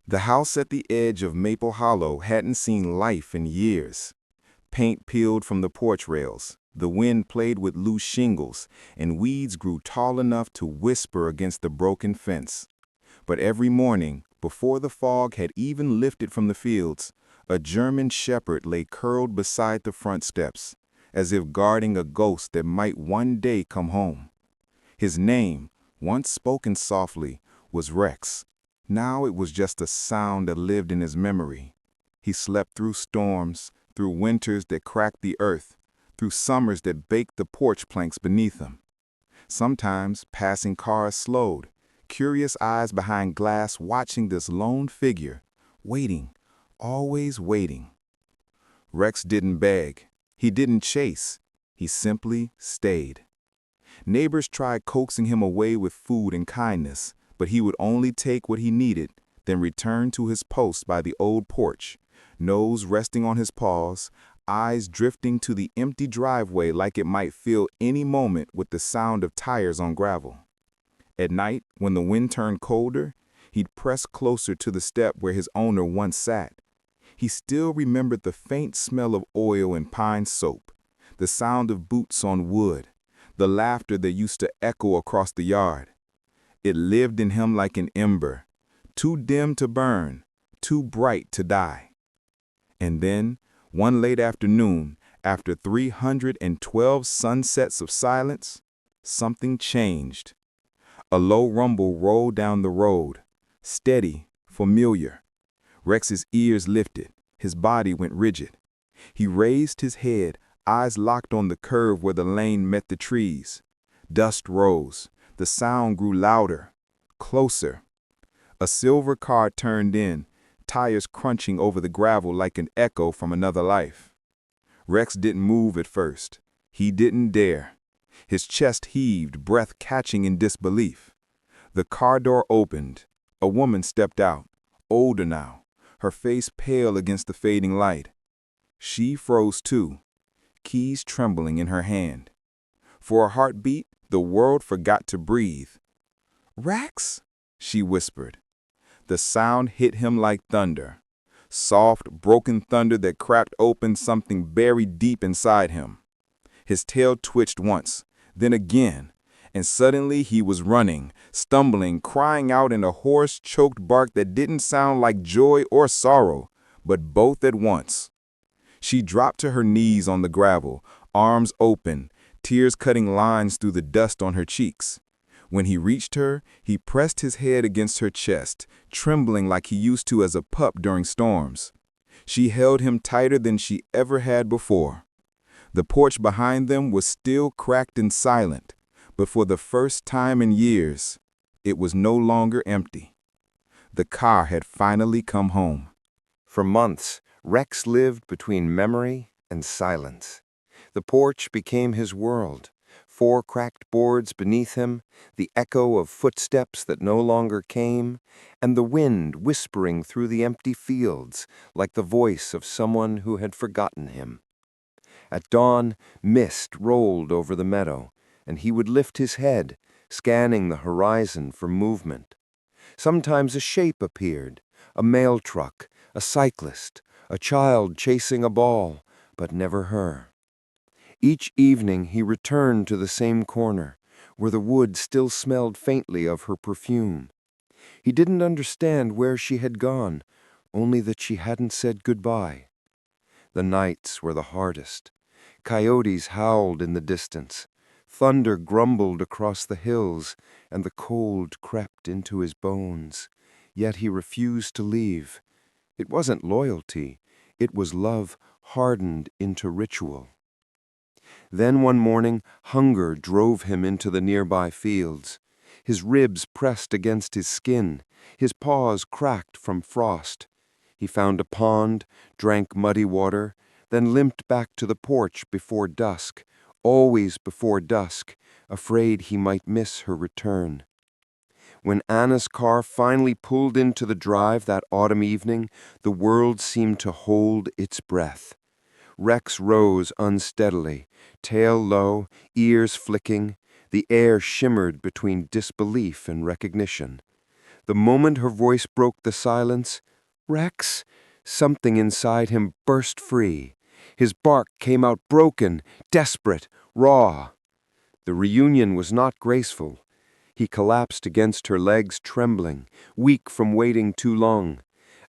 The house at the edge of Maple Hollow hadn't seen life in years. Paint peeled from the porch rails, the wind played with loose shingles, and weeds grew tall enough to whisper against the broken fence. But every morning, before the fog had even lifted from the fields, a German shepherd lay curled beside the front steps, as if guarding a ghost that might one day come home. His name, once spoken softly, was Rex. Now it was just a sound that lived in his memory. He slept through storms, through winters that cracked the earth, through summers that baked the porch planks beneath him. Sometimes passing cars slowed, curious eyes behind glass watching this lone figure, waiting, always waiting. Rex didn't beg. He didn't chase. He simply stayed. Neighbors tried coaxing him away with food and kindness, but he would only take what he needed, then return to his post by the old porch, nose resting on his paws, eyes drifting to the empty driveway like it might fill any moment with the sound of tires on gravel. At night, when the wind turned colder, he'd press closer to the step where his owner once sat. He still remembered the faint smell of oil and pine soap, the sound of boots on wood, the laughter that used to echo across the yard. It lived in him like an ember, too dim to burn, too bright to die. And then, one late afternoon, after 312 sunsets of silence, something changed. A low rumble rolled down the road, steady, familiar. Rex's ears lifted, his body went rigid. He raised his head, eyes locked on the curve where the lane met the trees. Dust rose. The sound grew louder, closer. A silver car turned in, tires crunching over the gravel like an echo from another life. Rex didn't move at first. He didn't dare. His chest heaved, breath catching in disbelief. The car door opened. A woman stepped out, older now, her face pale against the fading light. She froze too, keys trembling in her hand. For a heartbeat, the world forgot to breathe. "Rex?" she whispered. The sound hit him like thunder. Soft, broken thunder that cracked open something buried deep inside him. His tail twitched once, then again, and suddenly he was running, stumbling, crying out in a hoarse, choked bark that didn't sound like joy or sorrow, but both at once. She dropped to her knees on the gravel, arms open, tears cutting lines through the dust on her cheeks. When he reached her, he pressed his head against her chest, trembling like he used to as a pup during storms. She held him tighter than she ever had before. The porch behind them was still cracked and silent, but for the first time in years, it was no longer empty. The car had finally come home. For months, Rex lived between memory and silence. The porch became his world. 4 cracked boards beneath him, the echo of footsteps that no longer came, and the wind whispering through the empty fields like the voice of someone who had forgotten him. At dawn, mist rolled over the meadow, and he would lift his head, scanning the horizon for movement. Sometimes a shape appeared, a mail truck, a cyclist, a child chasing a ball, but never her. Each evening he returned to the same corner, where the wood still smelled faintly of her perfume. He didn't understand where she had gone, only that she hadn't said goodbye. The nights were the hardest. Coyotes howled in the distance. Thunder grumbled across the hills, and the cold crept into his bones. Yet he refused to leave. It wasn't loyalty. It was love hardened into ritual. Then one morning, hunger drove him into the nearby fields. His ribs pressed against his skin, his paws cracked from frost. He found a pond, drank muddy water, then limped back to the porch before dusk, always before dusk, afraid he might miss her return. When Anna's car finally pulled into the drive that autumn evening, the world seemed to hold its breath. Rex rose unsteadily, tail low, ears flicking. The air shimmered between disbelief and recognition. The moment her voice broke the silence, "Rex," something inside him burst free. His bark came out broken, desperate, raw. The reunion was not graceful. He collapsed against her legs, trembling, weak from waiting too long.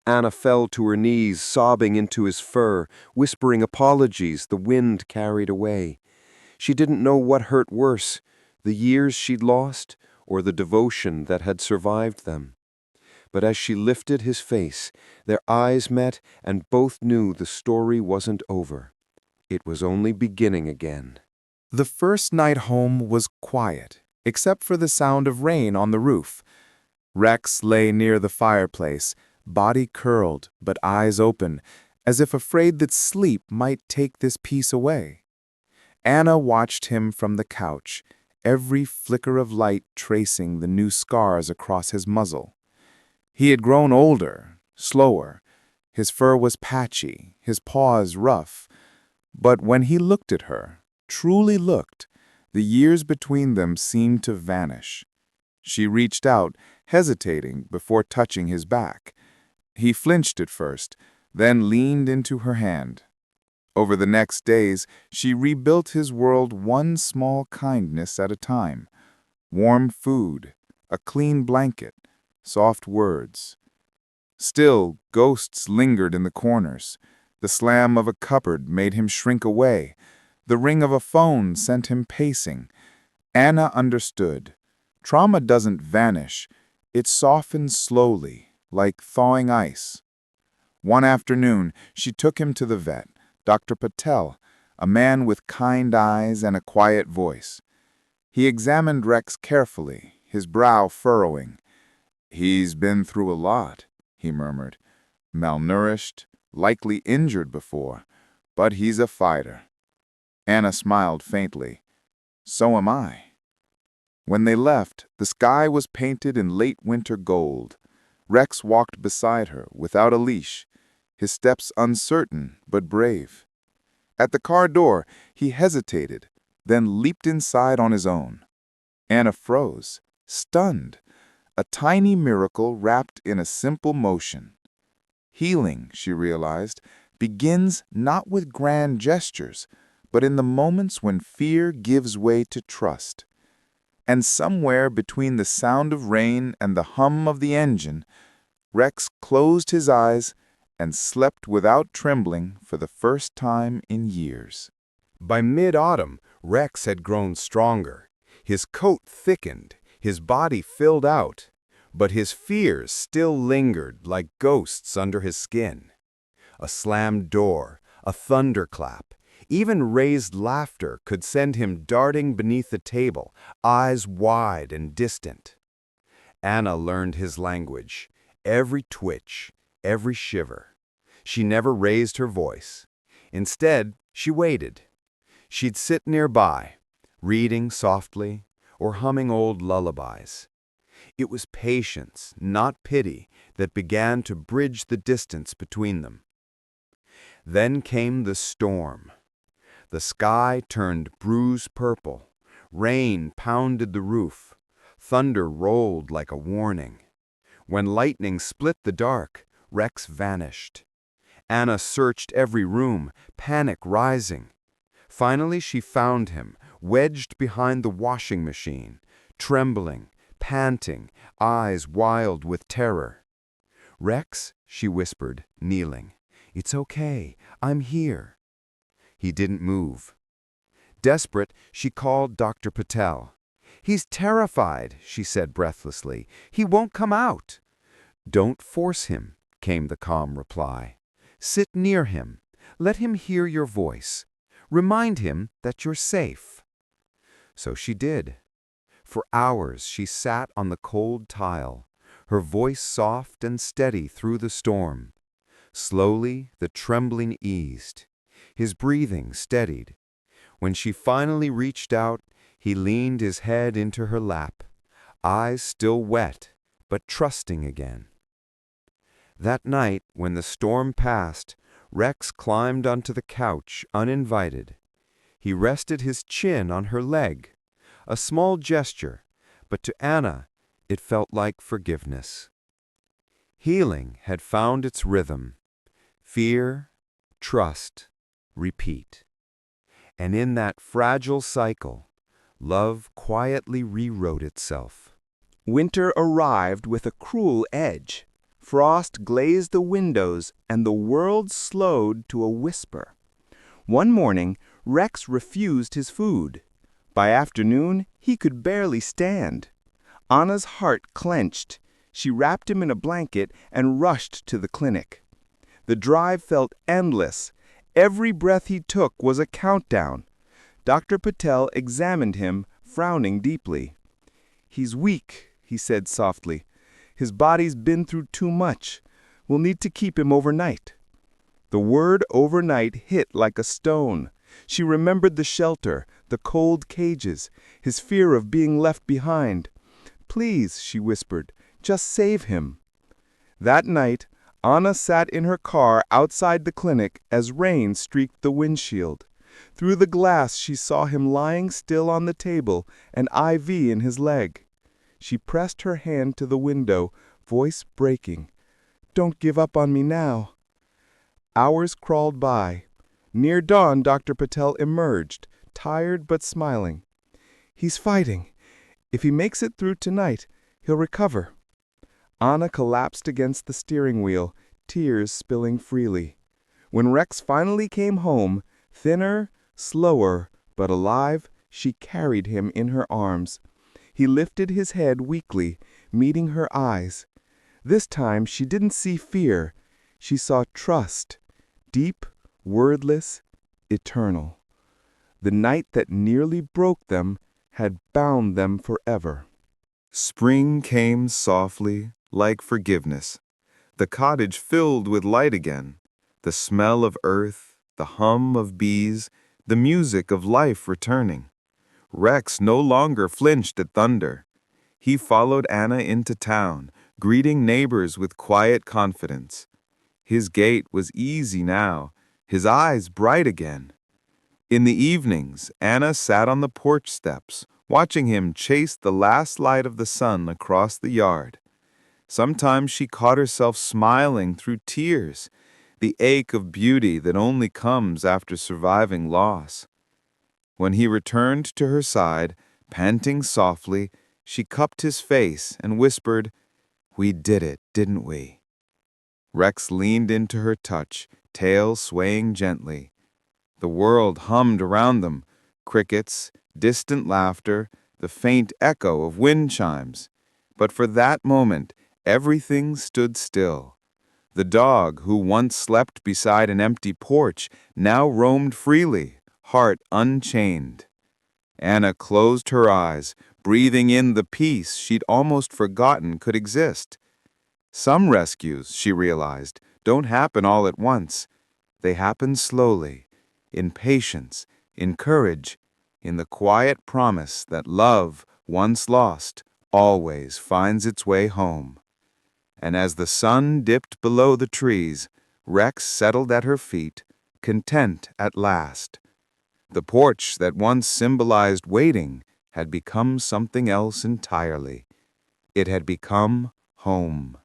Anna fell to her knees, sobbing into his fur, whispering apologies the wind carried away. She didn't know what hurt worse, the years she'd lost or the devotion that had survived them. But as she lifted his face, their eyes met and both knew the story wasn't over. It was only beginning again. The first night home was quiet, except for the sound of rain on the roof. Rex lay near the fireplace, body curled but eyes open, as if afraid that sleep might take this peace away. Anna watched him from the couch, every flicker of light tracing the new scars across his muzzle. He had grown older, slower. His fur was patchy, his paws rough. But when he looked at her, truly looked, the years between them seemed to vanish. She reached out, hesitating before touching his back. He flinched at first, then leaned into her hand. Over the next days, she rebuilt his world one small kindness at a time. Warm food, a clean blanket, soft words. Still, ghosts lingered in the corners. The slam of a cupboard made him shrink away. The ring of a phone sent him pacing. Anna understood. Trauma doesn't vanish. It softens slowly, like thawing ice. One afternoon, she took him to the vet, Dr. Patel, a man with kind eyes and a quiet voice. He examined Rex carefully, his brow furrowing. "He's been through a lot," he murmured. "Malnourished, likely injured before, but he's a fighter." Anna smiled faintly. "So am I." When they left, the sky was painted in late winter gold. Rex walked beside her, without a leash, his steps uncertain but brave. At the car door, he hesitated, then leaped inside on his own. Anna froze, stunned. A tiny miracle wrapped in a simple motion. Healing, she realized, begins not with grand gestures, but in the moments when fear gives way to trust. And somewhere between the sound of rain and the hum of the engine, Rex closed his eyes and slept without trembling for the first time in years. By mid-autumn, Rex had grown stronger. His coat thickened, his body filled out, but his fears still lingered like ghosts under his skin. A slammed door, a thunderclap, even raised laughter could send him darting beneath the table, eyes wide and distant. Anna learned his language, every twitch, every shiver. She never raised her voice. Instead, she waited. She'd sit nearby, reading softly or humming old lullabies. It was patience, not pity, that began to bridge the distance between them. Then came the storm. The sky turned bruise purple. Rain pounded the roof. Thunder rolled like a warning. When lightning split the dark, Rex vanished. Anna searched every room, panic rising. Finally, she found him, wedged behind the washing machine, trembling, panting, eyes wild with terror. "Rex," she whispered, kneeling. "It's okay. I'm here." He didn't move. Desperate, she called Dr. Patel. "He's terrified," she said breathlessly. "He won't come out." "Don't force him," came the calm reply. "Sit near him. Let him hear your voice. Remind him that you're safe." So she did. For hours she sat on the cold tile, her voice soft and steady through the storm. Slowly the trembling eased. His breathing steadied. When she finally reached out, he leaned his head into her lap, eyes still wet, but trusting again. That night, when the storm passed, Rex climbed onto the couch uninvited. He rested his chin on her leg, a small gesture, but to Anna it felt like forgiveness. Healing had found its rhythm. Fear, trust, repeat. And in that fragile cycle, love quietly rewrote itself. Winter arrived with a cruel edge. Frost glazed the windows, and the world slowed to a whisper. One morning, Rex refused his food. By afternoon, he could barely stand. Anna's heart clenched. She wrapped him in a blanket and rushed to the clinic. The drive felt endless. Every breath he took was a countdown. Dr. Patel examined him, frowning deeply. "He's weak," he said softly. "His body's been through too much. We'll need to keep him overnight." The word overnight hit like a stone. She remembered the shelter, the cold cages, his fear of being left behind. "Please," she whispered, "just save him." That night, Anna sat in her car outside the clinic as rain streaked the windshield. Through the glass she saw him lying still on the table, an IV in his leg. She pressed her hand to the window, voice breaking. "Don't give up on me now." Hours crawled by. Near dawn, Dr. Patel emerged, tired but smiling. "He's fighting. If he makes it through tonight, he'll recover." Anna collapsed against the steering wheel, tears spilling freely. When Rex finally came home, thinner, slower, but alive, she carried him in her arms. He lifted his head weakly, meeting her eyes. This time she didn't see fear. She saw trust, deep, wordless, eternal. The night that nearly broke them had bound them forever. Spring came softly, like forgiveness. The cottage filled with light again. The smell of earth, the hum of bees, the music of life returning. Rex no longer flinched at thunder. He followed Anna into town, greeting neighbors with quiet confidence. His gait was easy now, his eyes bright again. In the evenings, Anna sat on the porch steps, watching him chase the last light of the sun across the yard. Sometimes she caught herself smiling through tears, the ache of beauty that only comes after surviving loss. When he returned to her side, panting softly, she cupped his face and whispered, "We did it, didn't we?" Rex leaned into her touch, tail swaying gently. The world hummed around them, crickets, distant laughter, the faint echo of wind chimes. But for that moment, everything stood still. The dog, who once slept beside an empty porch, now roamed freely, heart unchained. Anna closed her eyes, breathing in the peace she'd almost forgotten could exist. Some rescues, she realized, don't happen all at once. They happen slowly, in patience, in courage, in the quiet promise that love, once lost, always finds its way home. And as the sun dipped below the trees, Rex settled at her feet, content at last. The porch that once symbolized waiting had become something else entirely. It had become home.